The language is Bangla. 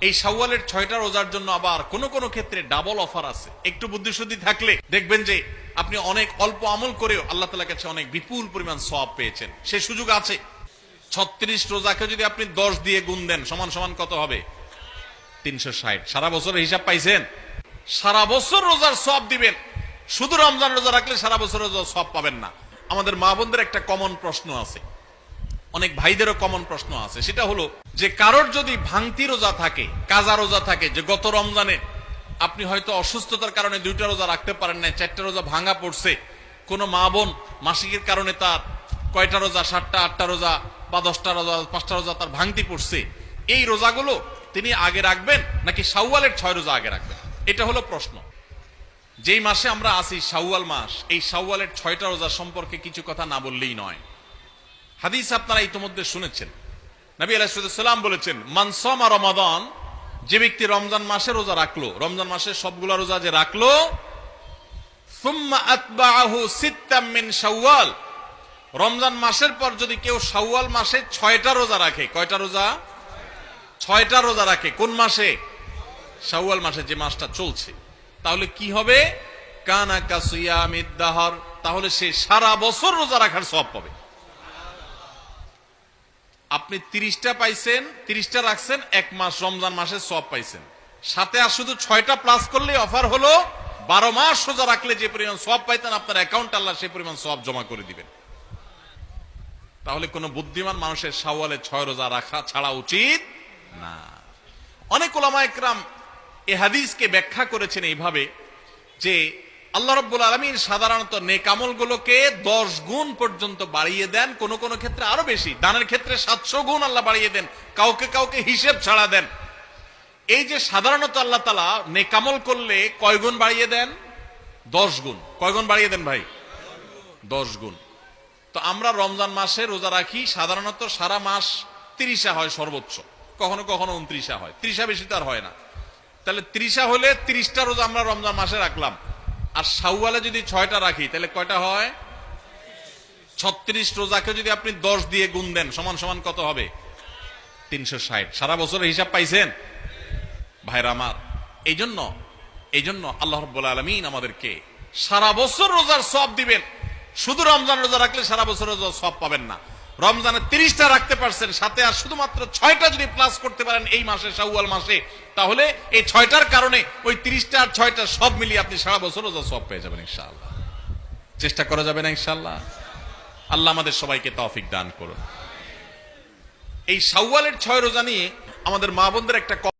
এই শাওয়ালের 6টা রোজার জন্য আবার কোন কোন ক্ষেত্রে ডাবল অফার আছে। একটু বুদ্ধিশুদ্ধি থাকলে দেখবেন যে আপনি অনেক অল্প আমল করেও আল্লাহ তাআলার কাছে অনেক বিপুল পরিমাণ সওয়াব পেয়েছেন। সে সুযোগ আছে। 36 রোজাকে যদি আপনি 10 দিয়ে গুণ দেন সমান সমান কত হবে? 360। সারা বছরের হিসাব পাইছেন? সারা বছর রোজার সওয়াব দিবেন। শুধু রমজান রোজা রাখলে সারা বছর রোজার সওয়াব পাবেন না। আমাদের মা বোনদের একটা কমন প্রশ্ন আছে, অনেক ভাইদেরও কমন প্রশ্ন আছে, সেটা হলো যে কারোর যদি ভাঙতি রোজা থাকে, কাজা রোজা থাকে, যে গত রমজানে আপনি হয়তো অসুস্থতার কারণে 2টা রোজা রাখতে পারেন না, 4টা রোজা ভাঙা পড়ছে, কোন মা বোন মাসিকের কারণে তার কয়টা রোজা, 7টা 8টা রোজা বা 10টা রোজা 5টা রোজা তার ভাঙতি পড়ছে, এই রোজাগুলো তিনি আগে রাখবেন নাকি শাওয়ালের 6 রোজা আগে রাখবেন? এটা হলো প্রশ্ন। যেই মাসে আমরা আছি শাওয়াল মাস, এই শাওয়ালের 6টা রোজা সম্পর্কে কিছু কথা না বললেই নয়। হাদিস আপনারা ইতিমধ্যে শুনেছেন। নবী আলাইহিস সালাম বলেছেন, মান সামা রমাদান, যে ব্যক্তি রমজান মাসে রোজা রাখলো, রমজান মাসের সবগুলা রোজা যে রাখলো, সুম্মা আতবাআহু সিত্তাম মিন শাওয়াল, রমজান মাসের পর যদি কেউ শাওয়াল মাসে 6টা রোজা রাখে, কয়টা রোজা? 6টা রোজা রাখে। কোন মাসে? শাওয়াল মাসে, যে মাসটা চলছে। তাহলে কি হবে? কানা কাসিয়ামিদ দাহর, তাহলে সে সারা বছর রোজা রাখার সওয়াব পাবে। আপনি 30টা পাইছেন, 30টা রাখছেন, 1 মাস রমজান মাসে সওয়াব পাইছেন। সাথে আর শুধু 6টা প্লাস করলে অফার হলো 12 মাস রোজা রাখলে যে পরিমাণ সওয়াব পাইতেন আপনার অ্যাকাউন্টে আল্লাহ সেই পরিমাণ সওয়াব জমা করে দিবেন। তাহলে কোন বুদ্ধিমান মানুষের শাওয়ালে 6 রোজা রাখা ছাড়া উচিত না। অনেক উলামা ইকরাম এই হাদিসকে ব্যাখ্যা করেছেন এইভাবে যে আল্লাহ রাব্বুল আলামিন সাধারণত নেক আমলগুলোকে 10 গুণ পর্যন্ত বাড়িয়ে দেন, কোন কোন ক্ষেত্রে আরো বেশি, দানের ক্ষেত্রে 700 গুণ আল্লাহ বাড়িয়ে দেন, কাউকে কাউকে হিসেব ছাড়া দেন। এই যে সাধারণত আল্লাহ তাআলা নেক আমল করলে কয় গুণ বাড়িয়ে দেন? 10 গুণ। কয় গুণ বাড়িয়ে দেন ভাই? 10 গুণ। তো আমরা রমজান মাসে রোজা রাখি, সাধারণত সারা মাস 30 হয় সর্বোচ্চ, কখনো কখনো 29 হয়, 30 বেশি তো আর হয় না। তাহলে 30 হলে 30টা রোজা আমরা রমজান মাসে রাখলাম, আর শাওয়ালে যদি 6টা রাখি তাহলে কয়টা হয়? 36 রোজাকে যদি আপনি 10 দিয়ে গুণ দেন সমান সমান কত হবে? 360। সারা বছরের হিসাব পাইছেন ভাইরা আমার? এই জন্য আল্লাহ রাব্বুল আলামিন আমাদেরকে সারা বছর রোজার সওয়াব দিবেন। শুধু রমজান রোজা রাখলে সারা বছর রোজার সওয়াব পাবেন না। রমজানে 30টা রাখতে পারছেন, সাথে আর শুধুমাত্র 6টা যদি প্লাস করতে পারেন এই মাসে, শাওয়াল মাসে, তাহলে এই 6টার কারণে ওই 30টা আর 6টা সব মিলিয়ে আপনি সারা বছর রোজা সওয়াব পেয়ে যাবেন ইনশাআল্লাহ। চেষ্টা করা যাবে না ইনশাআল্লাহ? আল্লাহ আমাদের সবাইকে তৌফিক দান করুন। এই শাওয়ালের 6 রোজা নিয়ে আমাদের মা বোনদের একটা